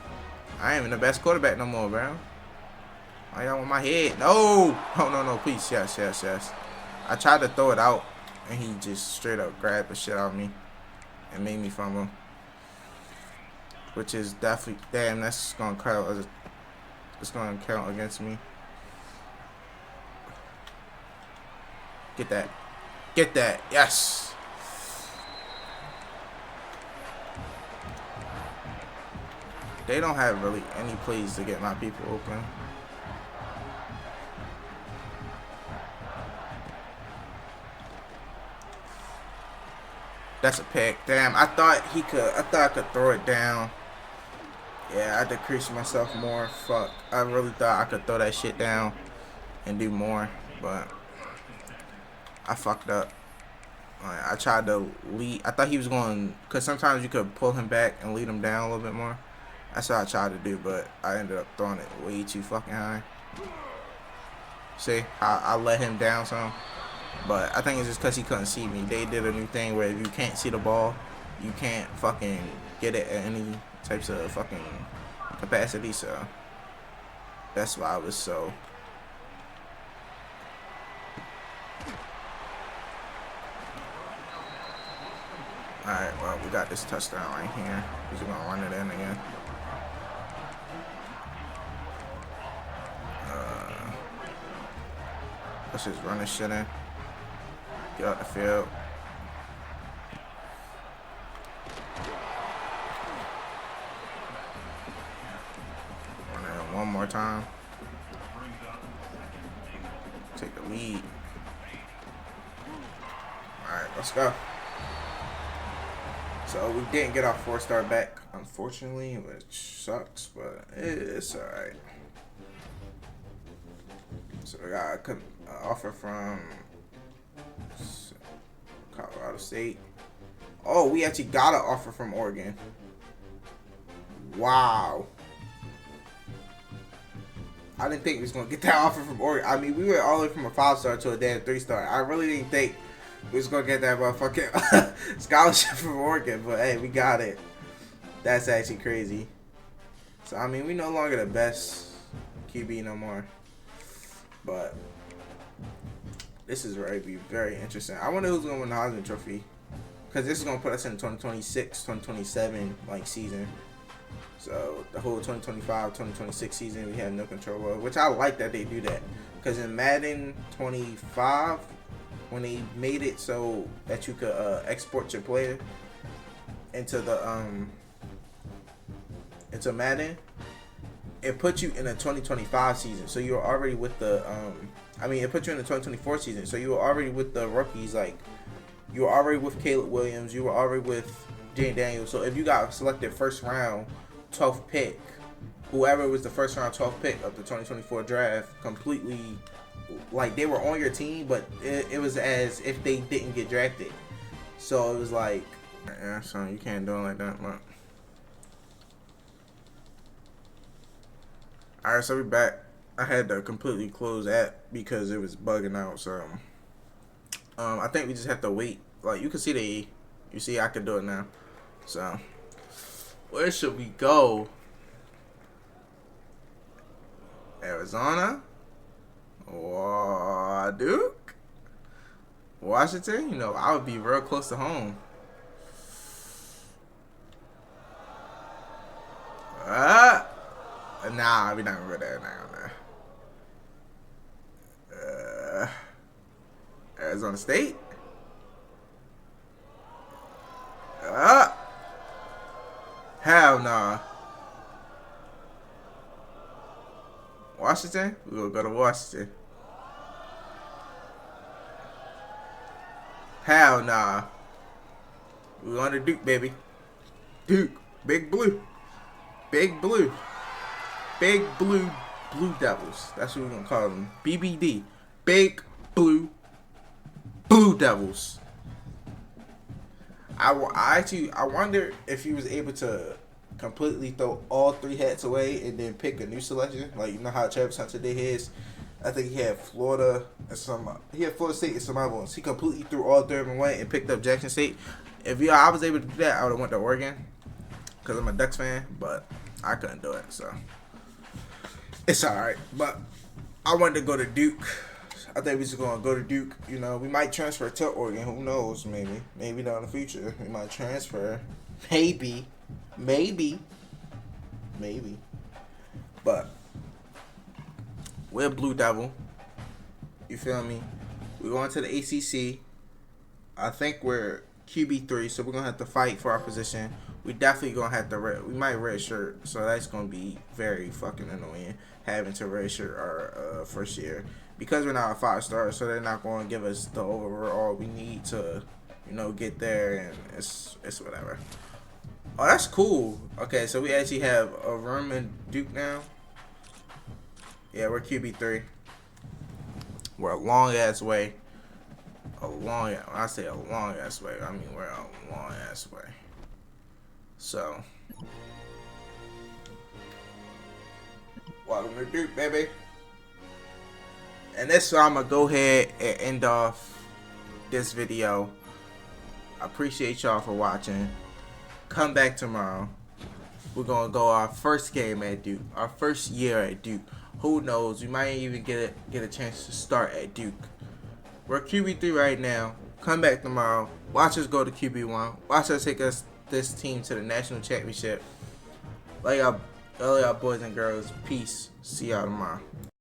A: I ain't even the best quarterback no more, bro. I got on my head. No! Oh, no, please. Yes. I tried to throw it out, and he just straight up grabbed the shit out of me and made me fumble. Which is definitely... Damn, that's going to count. It's going to count against me. Get that. Get that. Yes! They don't have really any plays to get my people open. That's a pick. Damn, I thought I could throw it down. Yeah, I decreased myself more. Fuck. I really thought I could throw that shit down and do more, but I fucked up. I tried to lead. I thought he was going, because sometimes you could pull him back and lead him down a little bit more. That's what I tried to do, but I ended up throwing it way too fucking high. See, I let him down some. But I think it's just because he couldn't see me. They did a new thing where if you can't see the ball, you can't fucking get it at any types of fucking capacity. So that's why I was so. Alright, well, we got this touchdown right here. He's going to run it in again. Let's just run this shit in. Get out the field. Run it one more time. Take the lead. Alright, let's go. So we didn't get our 4-star back, unfortunately, which sucks, but it's alright. So we got an offer from Colorado State. Oh, we actually got an offer from Oregon. Wow. I didn't think we was going to get that offer from Oregon. I mean, we went all the way from a 5-star to a damn 3-star. I really didn't think we was going to get that motherfucking scholarship from Oregon. But, hey, we got it. That's actually crazy. So, I mean, we no longer the best QB no more. But this is going to be very interesting. I wonder who's going to win the Heisman Trophy. Because this is going to put us in 2026, 2027 like season. So the whole 2025, 2026 season we have no control of. Which I like that they do that. Because in Madden 25, when they made it so that you could export your player into the into Madden, it put you in a 2025 season. So you're already with the it put you in the 2024 season. So you were already with the rookies. Like, you were already with Caleb Williams. You were already with Jane Daniels. So if you got selected first round, 12th pick, whoever was the first round 12th pick of the 2024 draft, completely, like, they were on your team, but it was as if they didn't get drafted. So it was like, yeah, so you can't do it like that, but. Alright, so we're back. I had to completely close that because it was bugging out, so I think we just have to wait. Like, you can see you see I can do it now. So where should we go? Arizona? Duke? Washington? You know, I would be real close to home. Nah, we're not gonna go there now. Arizona State? Hell Washington? We're gonna go to Washington. Hell nah. We're going to Duke, baby. Duke. Big Blue. Big Blue. Big Blue Blue Devils. That's what we're gonna call them. BBD. Big Blue Blue Devils. I wonder if he was able to completely throw all 3 hats away and then pick a new selection. Like, you know how Travis Hunter did his. I think he had Florida and he had Florida State and some other ones. He completely threw all 3 of them away and picked up Jackson State. If I was able to do that, I would have went to Oregon because I'm a Ducks fan, but I couldn't do it, so it's all right. But I wanted to go to Duke. I think we just gonna go to Duke. You know, we might transfer to Oregon. Who knows? Maybe not in the future. We might transfer. Maybe. But we're Blue Devil. You feel me? We're going to the ACC. I think we're QB3, so we're gonna have to fight for our position. We definitely gonna have to we might red shirt, so that's gonna be very fucking annoying having to red shirt our first year because we're not a 5-star, so they're not gonna give us the overall we need to, you know, get there, and it's whatever. Oh, that's cool. Okay, so we actually have a room in Duke now. Yeah, we're QB3. We're a long ass way. When I say a long ass way, I mean we're a long ass way. So, welcome to Duke, baby. And that's why I'm gonna go ahead and end off this video. I appreciate y'all for watching. Come back tomorrow. We're gonna go our first game at Duke, our first year at Duke. Who knows? We might even get a chance to start at Duke. We're QB3 right now. Come back tomorrow. Watch us go to QB1. Watch us take this team to the national championship. Love y'all boys and girls. Peace. See y'all tomorrow.